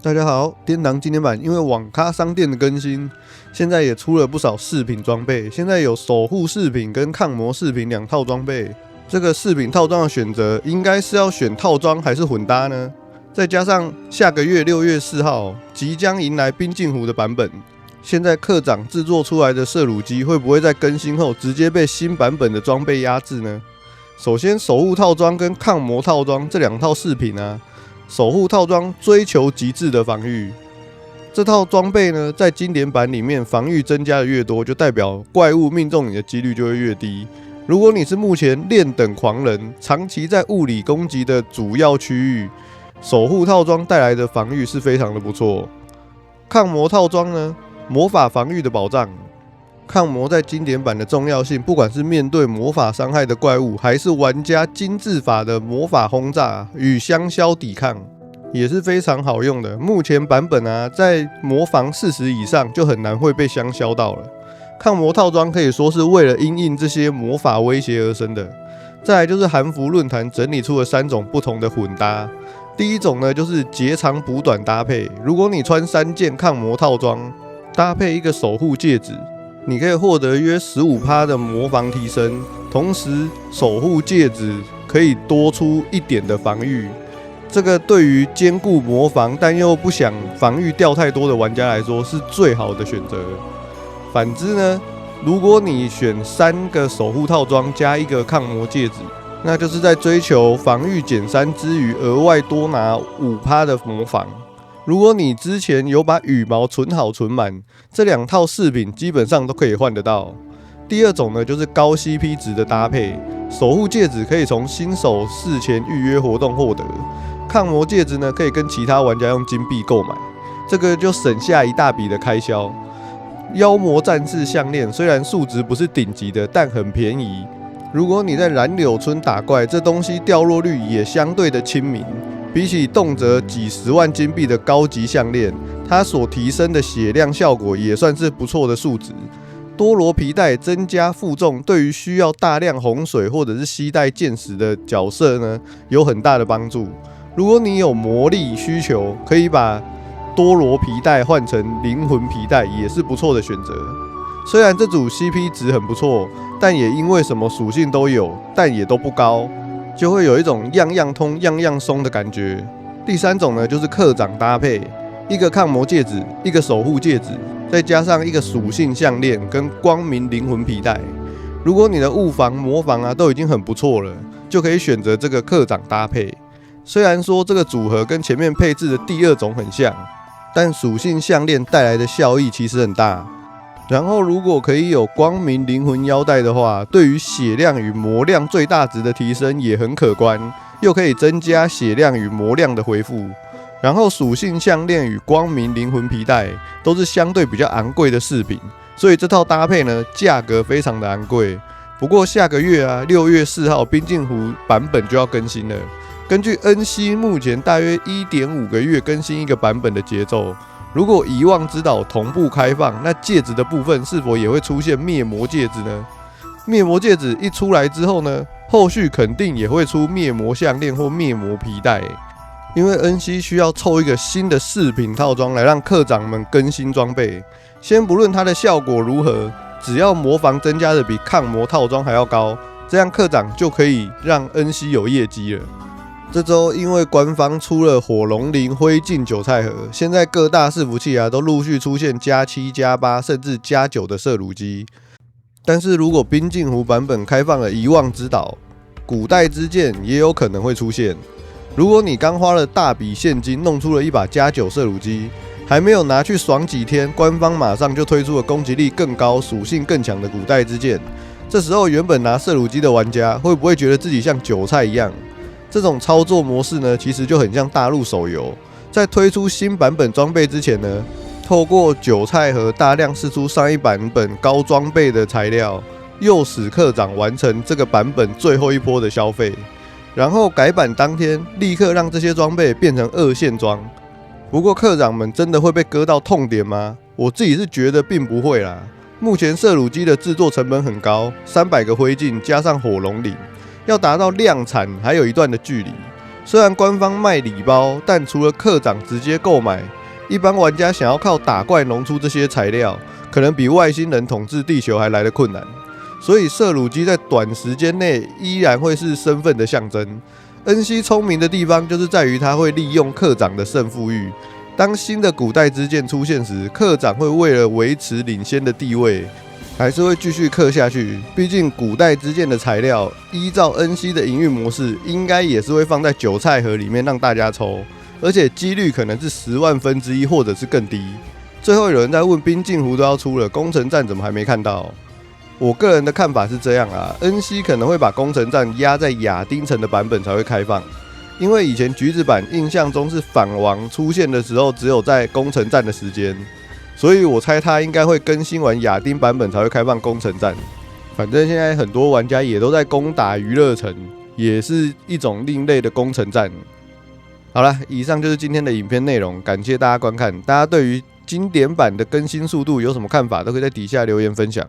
大家好，天堂經典版因為網咖商店的更新，現在也出了不少飾品裝備。現在有守護飾品跟抗魔飾品2套裝備。這個飾品套裝的選擇，應該是要選套裝還是混搭呢？再加上下個月6月4號即將迎來冰鏡湖的版本，現在課長制作出來的射弩機會不會在更新後直接被新版本的裝備壓制呢？首先，守護套裝跟抗魔套裝這2套飾品啊。守護套裝追求極致的防禦，這套裝備呢，在經典版裡面防禦增加的越多，就代表怪物命中你的幾率就會越低。如果你是目前練等狂人，長期在物理攻擊的主要區域，守護套裝帶來的防禦是非常的不錯。抗魔套裝呢，魔法防禦的保障。抗魔在經典版的重要性，不管是面對魔法傷害的怪物，還是玩家精致法的魔法轟炸與香消抵抗，也是非常好用的。目前版本啊，在魔防40以上就很難會被香消到了。抗魔套裝可以說是為了因應這些魔法威脅而生的。再來就是韓服論壇整理出了3種不同的混搭。第一種呢，就是截長補短搭配。如果你穿3件抗魔套裝，搭配一個守護戒指，你可以獲得約 15% 的魔防提升，同時守護戒指可以多出1點的防禦。這個對於兼顧魔防但又不想防禦掉太多的玩家來說是最好的選擇。反之呢，如果你選3個守護套裝加1個抗魔戒指，那就是在追求防禦減3之餘，額外多拿 5% 的魔防。如果你之前有把羽毛存好存滿，這2套飾品基本上都可以換得到。第二種呢，就是高 CP 值的搭配，守護戒指可以從新手事前預約活動獲得，抗魔戒指呢可以跟其他玩家用金幣購買，這個就省下一大筆的開銷。妖魔戰士項鏈雖然數值不是頂級的，但很便宜。如果你在染柳村打怪，這東西掉落率也相對的親民。比起動輒幾10萬金幣的高級項鏈，它所提升的血量效果也算是不錯的數值。多羅皮帶增加負重，對於需要大量洪水或者是攜帶箭矢的角色呢，有很大的幫助。如果你有魔力需求，可以把多羅皮帶換成靈魂皮帶，也是不錯的選擇。雖然這組 CP 值很不錯，但也因為什麼屬性都有，但也都不高，就會有一種樣樣通樣樣鬆的感覺。第3種呢，就是課長搭配，一個抗魔戒指，一個守護戒指，再加上一個屬性項鏈跟光明靈魂皮帶。如果你的物防魔防啊都已經很不錯了，就可以選擇这個課長搭配。雖然說這個組合跟前面配置的第2種很像，但屬性項鏈帶來的效益其實很大。然後如果可以有光明靈魂腰帶的話，對於血量與魔量最大值的提升也很可觀，又可以增加血量與魔量的回復。然後屬性項鏈與光明靈魂皮帶都是相對比較昂貴的飾品，所以這套搭配呢，價格非常的昂貴。不過下個月啊，6月4號冰鏡湖版本就要更新了。根據恩熙目前大約 1.5 個月更新一個版本的節奏，如果遺忘之島同步開放，那戒指的部分是否也會出現滅魔戒指呢？滅魔戒指一出來之後呢，後續肯定也會出滅魔項鏈或滅魔皮帶，因為恩熙需要湊一個新的飾品套裝來讓課長們更新裝備。先不論它的效果如何，只要魔防增加的比抗魔套裝還要高，這樣課長就可以讓恩熙有業績了。這週因為官方出了火龍靈灰燼韭菜盒，現在各大伺服器啊都陸續出現+7、+8甚至+9的射弩機。但是如果冰鏡湖版本開放了遺忘之島，古代之劍也有可能會出現。如果你剛花了大筆現金弄出了一把+9射弩機，還沒有拿去爽幾天，官方馬上就推出了攻擊力更高、屬性更強的古代之劍。這時候原本拿射弩機的玩家會不會覺得自己像韭菜一樣？這種操作模式呢，其實就很像大陸手遊，在推出新版本裝備之前呢，透過韭菜盒大量釋出上一版本高裝備的材料，誘使課長完成這個版本最後一波的消費，然後改版當天立刻讓這些裝備變成2線裝。不過課長們真的會被割到痛點嗎？我自己是覺得並不會啦。目前射弩機的制作成本很高，300個灰燼加上火龍鱗，要達到量產還有一段的距離，雖然官方賣禮包，但除了課長直接購買，一般玩家想要靠打怪農出這些材料，可能比外星人統治地球還來得困難。所以攝魯機在短時間內依然會是身份的象徵。恩熙聰明的地方就是在於他會利用課長的勝負慾。當新的古代之劍出現時，課長會為了維持領先的地位，還是會繼續氪下去。畢竟古代之劍的材料，依照恩熙的營運模式，應該也是會放在韭菜盒裡面讓大家抽，而且幾率可能是10萬分之一，或者是更低。最後有人在問冰鏡湖都要出了，攻城戰怎麼還沒看到？我個人的看法是這樣啊，恩熙可能會把攻城戰壓在亞丁城的版本才會開放。因為以前橘子版印象中是反王出現的時候，只有在攻城戰的時間，所以我猜他應該會更新完亞丁版本才會開放攻城戰。反正現在很多玩家也都在攻打娛樂城，也是一種另類的攻城戰。好了，以上就是今天的影片內容，感謝大家觀看。大家對於經典版的更新速度有什麼看法，都可以在底下留言分享。